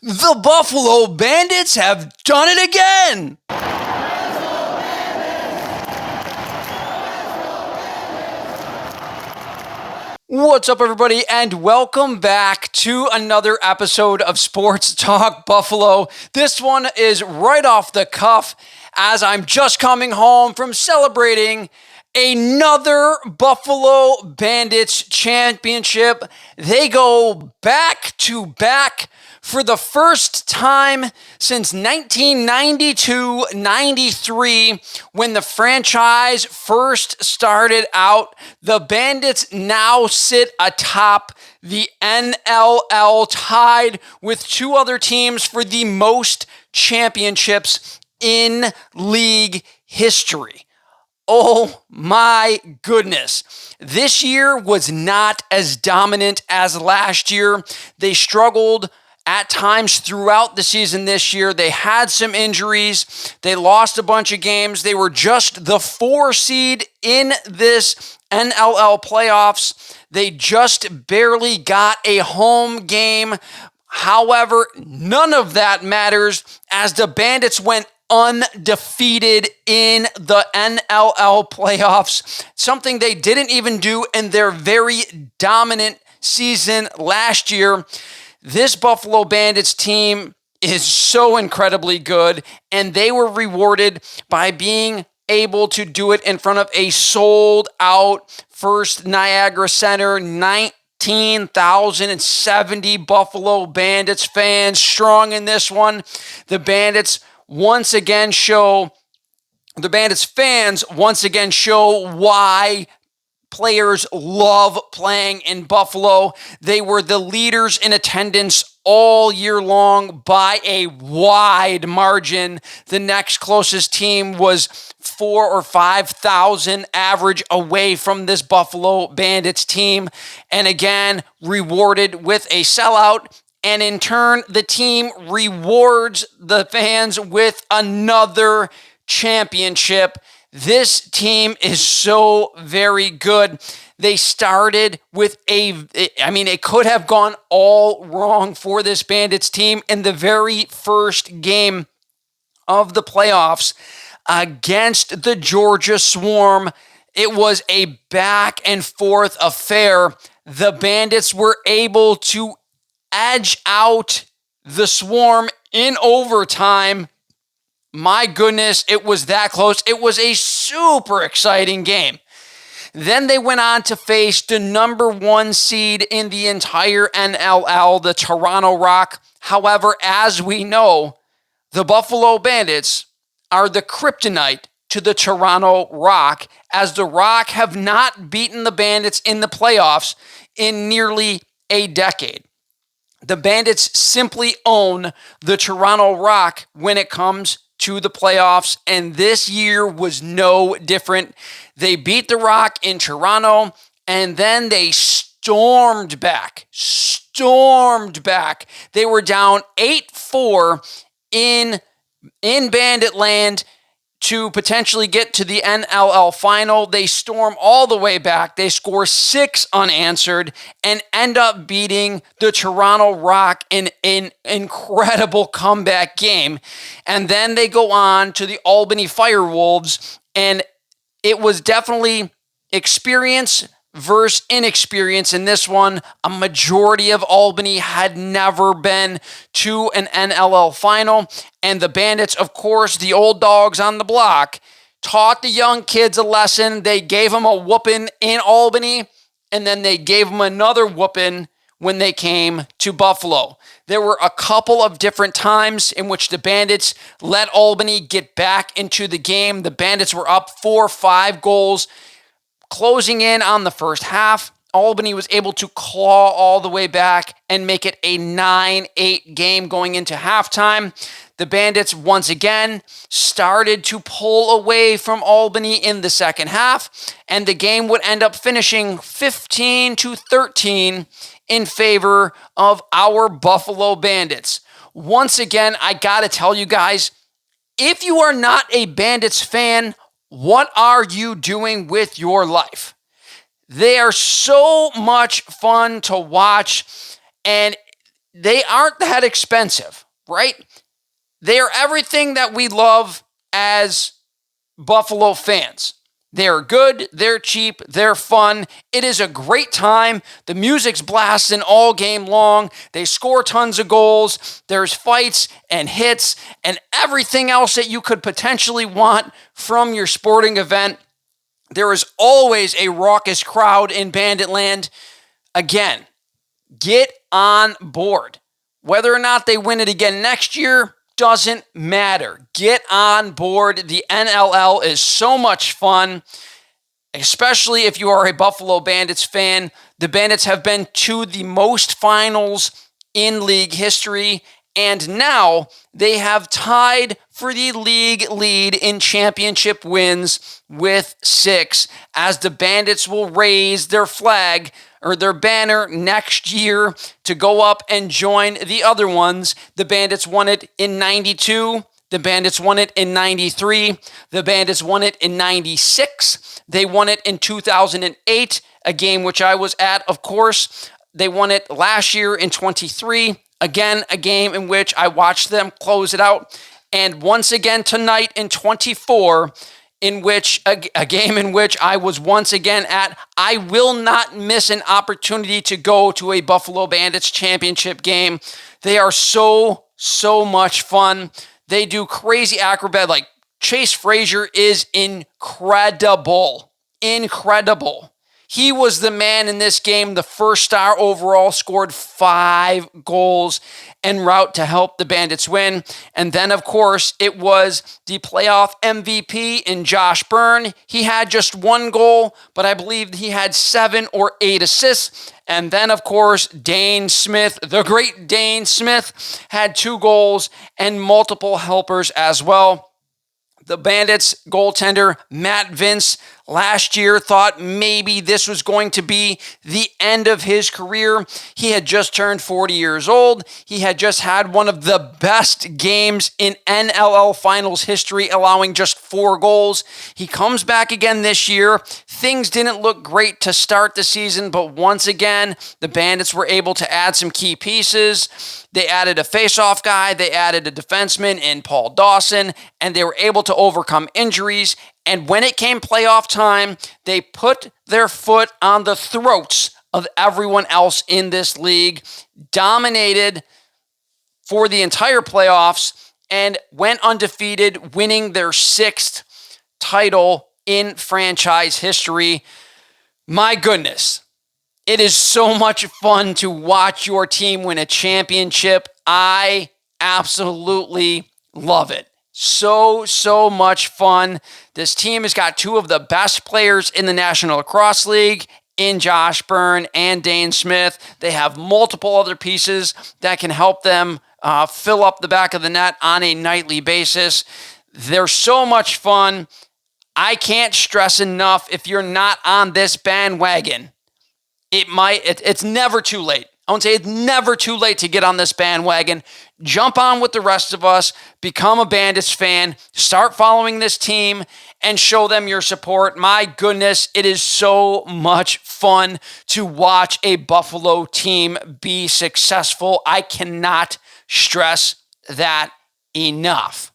The Buffalo Bandits have done it again! What's up, everybody, and welcome back to another episode of Sports Talk Buffalo. This one is right off the cuff as I'm just coming home from celebrating another Buffalo Bandits championship. They go back to back for the first time since 1992-93, when the franchise first started out. The Bandits now sit atop the NLL, tied with two other teams for the most championships in league history. Oh my goodness. This year was not as dominant as last year. They struggled at times throughout the season this year. They had some injuries. They lost a bunch of games. They were just the 4 seed in this NLL playoffs. They just barely got a home game. However, none of that matters as the Bandits went undefeated in the NLL playoffs, something they didn't even do in their very dominant season last year. This Buffalo Bandits team is so incredibly good, and they were rewarded by being able to do it in front of a sold-out First Niagara Center. 19,070 Buffalo Bandits fans strong in this one. The Bandits fans once again show why players love playing in Buffalo. They were the leaders in attendance all year long by a wide margin. The next closest team was 4,000 or 5,000 average away from this Buffalo Bandits team, and again, rewarded with a sellout. And in turn, the team rewards the fans with another championship. This team is so very good. They started with it could have gone all wrong for this Bandits team in the very first game of the playoffs against the Georgia Swarm. It was a back and forth affair. The Bandits were able to edge out the Swarm in overtime. My goodness, it was that close. It was a super exciting game. Then they went on to face the number 1 seed in the entire NLL, the Toronto Rock. However, as we know, the Buffalo Bandits are the kryptonite to the Toronto Rock, as the Rock have not beaten the Bandits in the playoffs in nearly a decade. The Bandits simply own the Toronto Rock when it comes to the playoffs, and this year was no different. They beat the Rock in Toronto, and then they stormed back. They were down 8-4 in Bandit land to potentially get to the NLL final. They storm all the way back. They score 6 unanswered and end up beating the Toronto Rock in an incredible comeback game. And then they go on to the Albany Firewolves, and it was definitely experience versus inexperience in this one. A majority of Albany had never been to an NLL final, and the Bandits, of course, the old dogs on the block, taught the young kids a lesson. They gave them a whooping in Albany, and then they gave them another whooping when they came to Buffalo. There were a couple of different times in which the Bandits let Albany get back into the game. The Bandits were up 4-5 goals. Closing in on the first half, Albany was able to claw all the way back and make it a 9-8 game going into halftime. The Bandits once again started to pull away from Albany in the second half, and the game would end up finishing 15-13 in favor of our Buffalo Bandits. Once again, I gotta tell you guys, if you are not a Bandits fan, what are you doing with your life? They are so much fun to watch, and they aren't that expensive, right? They are everything that we love as Buffalo fans. They're good, they're cheap, they're fun. It is a great time. The music's blasting all game long. They score tons of goals. There's fights and hits and everything else that you could potentially want from your sporting event. There is always a raucous crowd in Banditland. Again, get on board. Whether or not they win it again next year doesn't matter. Get on board. The NLL is so much fun, especially if you are a Buffalo Bandits fan. The Bandits have been to the most finals in league history, and now they have tied for the league lead in championship wins with 6, as the Bandits will raise their flag or their banner next year to go up and join the other ones. The Bandits won it in 92. The Bandits won it in 93. The Bandits won it in 96. They won it in 2008, a game which I was at, of course. They won it last year in 23. Again, a game in which I watched them close it out. And once again tonight in 24, in which a game in which I was once again at. I will not miss an opportunity to go to a Buffalo Bandits championship game. They are so much fun. They do crazy acrobat. Like, Chase Frazier is incredible. He was the man in this game. The first star overall, scored 5 goals en route to help the Bandits win. And then, of course, it was the playoff MVP in Josh Byrne. He had just 1 goal, but I believe he had 7 or 8 assists. And then, of course, Dane Smith, the great Dane Smith, had 2 goals and multiple helpers as well. The Bandits goaltender, Matt Vince, last year thought maybe this was going to be the end of his career. He had just turned 40 years old. He had just had one of the best games in NLL Finals history, allowing just 4 goals. He comes back again this year. Things didn't look great to start the season, but once again, the Bandits were able to add some key pieces. They added a faceoff guy, they added a defenseman in Paul Dawson, and they were able to overcome injuries. And when it came playoff time, they put their foot on the throats of everyone else in this league, dominated for the entire playoffs, and went undefeated, winning their 6th title in franchise history. My goodness. It is so much fun to watch your team win a championship. I absolutely love it. So much fun. This team has got 2 of the best players in the National Lacrosse League in Josh Byrne and Dane Smith. They have multiple other pieces that can help them fill up the back of the net on a nightly basis. They're so much fun. I can't stress enough, if you're not on this bandwagon, it's never too late. I won't say it's never too late to get on this bandwagon. Jump on with the rest of us, become a Bandits fan, start following this team, and show them your support. My goodness, it is so much fun to watch a Buffalo team be successful. I cannot stress that enough.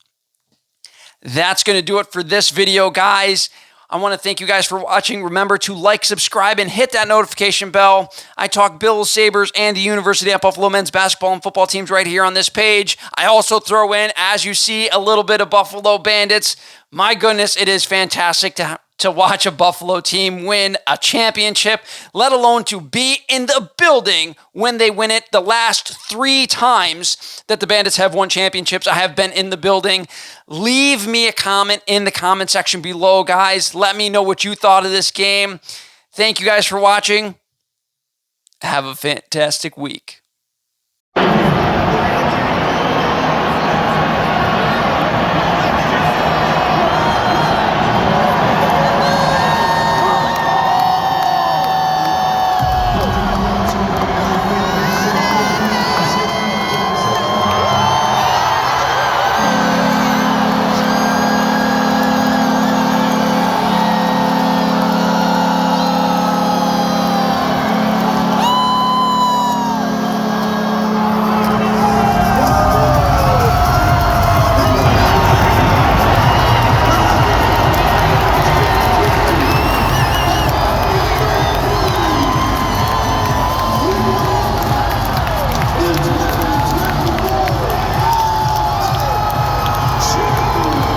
That's going to do it for this video, guys. I want to thank you guys for watching. Remember to like, subscribe, and hit that notification bell. I talk Bills, Sabres, and the University at Buffalo men's basketball and football teams right here on this page. I also throw in, as you see, a little bit of Buffalo Bandits. My goodness, it is fantastic to watch a Buffalo team win a championship, let alone to be in the building when they win it. The last 3 times that the Bandits have won championships, I have been in the building. Leave me a comment in the comment section below, guys. Let me know what you thought of this game. Thank you guys for watching. Have a fantastic week.